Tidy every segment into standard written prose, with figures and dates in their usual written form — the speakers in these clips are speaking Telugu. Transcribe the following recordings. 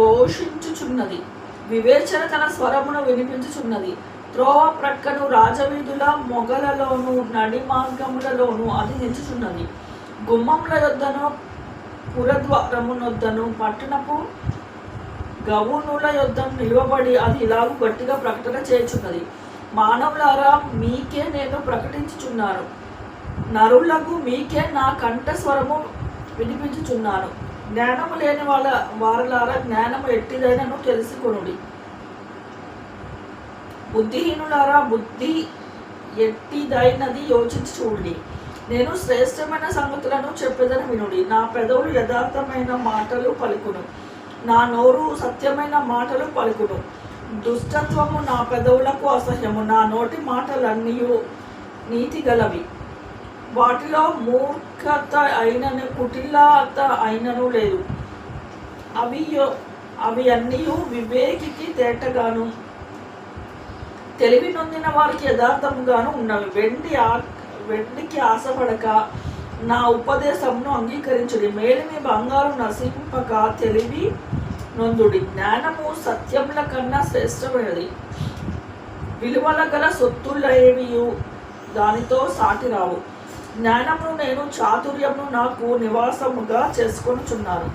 ఘోషించుచున్నది. వివేచన తన స్వరమును వినిపించుచున్నది. త్రోవ ప్రక్కను రాజవీధుల మొగలలోను నడి మార్గములలోను అది నిలుచుచున్నది. గుమ్మముల యొద్దను పురద్వారమునొద్దను పట్టణపు గవునుల యొద్దను నిలువబడి అది ఇలాగూ గట్టిగా ప్రకటన చేయుచున్నది. మానవులారా, మీకే నేను ప్రకటించుచున్నాను, నరులకు మీకే నా కంఠస్వరము వినిపించుచున్నాను. జ్ఞానము లేని వారలారా, జ్ఞానము ఎట్టిదైనను తెలుసుకొనుడి. బుద్ధిహీనులారా, బుద్ధి ఎట్టిదైనది యోచించి చూడండి. నేను శ్రేష్టమైన సంగతులను చెప్పేదని వినుడి. నా పెదవులు యథార్థమైన మాటలు పలుకును, నా నోరు సత్యమైన మాటలు పలుకును. దుష్టత్వము నా పెదవులకు అసహ్యము, నా నోటి మాటలన్నీ నీతి గలవి. వాటిలో మూర్ఖత అయినను కుటిలత అయినను లేదు. అవి అన్నీ వివేకికి తేటగాను తెలివి నొందిన వారికి యథార్థముగాను ఉన్నవి. వెండికి ఆశపడక నా ఉపదేశమును అంగీకరించుడి. మేలిమి బంగారు నశింపక తెలివి నొందుడి. జ్ఞానము సత్యముల కన్నా శ్రేష్టమైనది. విలువల గల సొత్తులేవియు దానితో సాటి రావు. జ్ఞానమును నేను చాతుర్యమును నాకు నివాసముగా చేసుకొనుచున్నాను.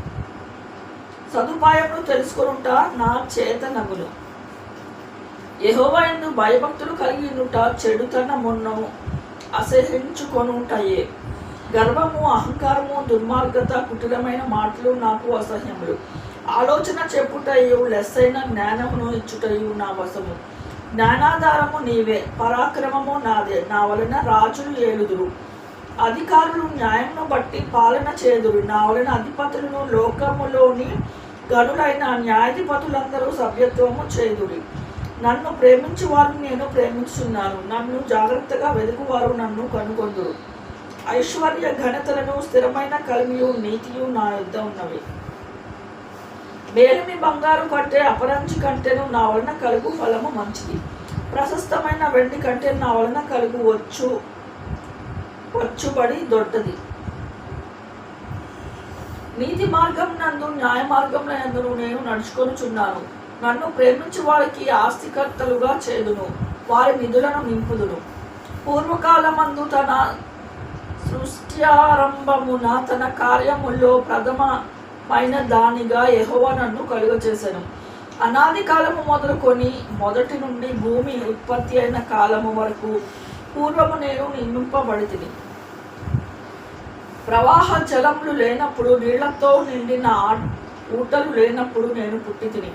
సదుపాయమును తెలుసుకొనుట నా చేతనగును. యెహోవా యందు భయభక్తులు కలిగి ఉండుట చెడుతనమును అసహించుకొనుటయే. గర్వము, అహంకారము, దుర్మార్గత, కుటిలమైన మాటలు నాకు అసహ్యములు. ఆలోచన చెప్పుటయు లెస్సైన జ్ఞానమును ఇచ్చుటయు నా వశము. జ్ఞానాధారము నీవే, పరాక్రమము నాదే. నా వలన రాజులు ఏలుదురు, అధికారులు న్యాయమును బట్టి పాలన చేదురు. నా వలన అధిపతులను లోకములోని గనులైన న్యాయాధిపతులందరూ సభ్యత్వము చేదురి. నన్ను ప్రేమించు వారిని నేను ప్రేమించున్నాను, నన్ను జాగ్రత్తగా వెదుకువారు నన్ను కనుగొందురు. ఐశ్వర్య ఘనతలను స్థిరమైన కలిమియు నీతియు నా యొద్ద ఉన్నవి. మేలిమి బంగారు కంటే అపరంజి కంటేను నా వలన కలుగు ఫలము మంచిది. ప్రశస్తమైన వెండి కంటే నా వలన కలుగు వచ్చుబడి దొడ్డది. నీతి మార్గం నందు న్యాయ మార్గంలో యందును నేను నడుచుకొనుచున్నాను. నన్ను ప్రేమించు వారికి ఆస్తికర్తలుగా చేదును, వారి నిధులను నింపుదును. పూర్వకాలమందు తన సృష్ట్యారంభమున తన కార్యముల్లో ప్రథమమైన దానిగా యెహోవా నన్ను కలుగచేసెను. అనాది కాలము మొదలుకొని మొదటి నుండి భూమి ఉత్పత్తి అయిన కాలము వరకు పూర్వము నేను నియమింపబడితిని. ప్రవాహ జలములు లేనప్పుడు, నీళ్లతో నిండిన ఊటలు లేనప్పుడు నేను పుట్టితిని.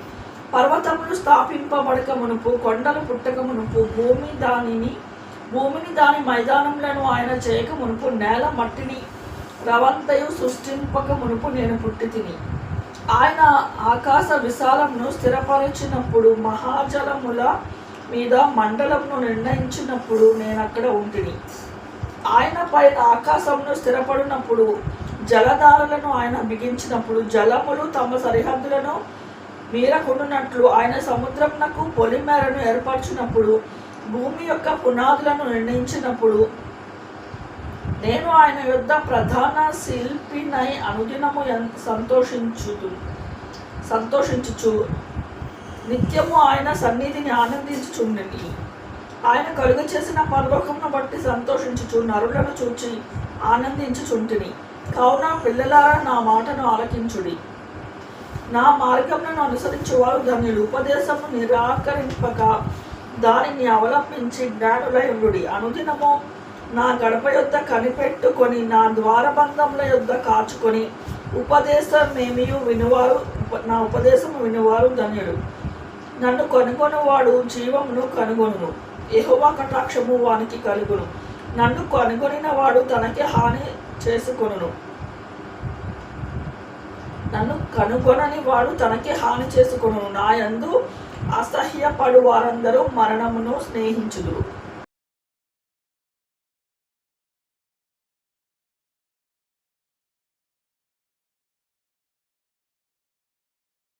పర్వతములు స్థాపింపబడక మునుపు, కొండలు పుట్టక మునుపు, భూమిని దాని మైదానములను ఆయన చేయక మునుపు, నేల మట్టిని రవంతయు సృష్టింపక మునుపు నేను పుట్టితిని. ఆయన ఆకాశ విశాలమును స్థిరపరిచినప్పుడు, మహాజలముల మీద మండలమును నిర్ణయించినప్పుడు నేను అక్కడ ఉంటిని. ఆయన పైన ఆకాశమును స్థిరపడినప్పుడు, జలధారలను ఆయన బిగించినప్పుడు, జలములు తమ సరిహద్దులను మీరకుండునట్లు ఆయన సముద్రమునకు పొలిమేరను ఏర్పరచినప్పుడు, భూమి యొక్క పునాదులను నిర్ణయించినప్పుడు, నేను ఆయన యొద్ద ప్రధాన శిల్పినై అనుదినము సంతోషించుచు నిత్యము ఆయన సన్నిధిని ఆనందించుచుండిని. ఆయన కలుగ చేసిన పరలోకమును బట్టి సంతోషించుచు నరులను చూచి ఆనందించుచుంటిని. కావున పిల్లలారా, నా మాటను ఆలకించుడి. నా మార్గములను అనుసరించువారు ధన్యులు. ఉపదేశము నిరాకరింపక దానిని అవలంబించి జ్ఞానులై ఉండుడి. అనుదినము నా గడప యొద్ద కనిపెట్టుకొని, నా ద్వారబంధముల యొద్ద కాచుకొని నా ఉపదేశము వినువారు ధన్యుడు. నన్ను కనుగొనువాడు జీవమును కనుగొనును, యెహోవా కటాక్షము వానికి కలుగును. నన్ను కనుగొనిన వాడు తనకి హాని చేసుకొనును, నన్ను కనుగొనని వాడు తనకి హాని చేసుకొనును. నా యందు అసహ్యపడు వారందరూ మరణమును స్నేహించుదురు.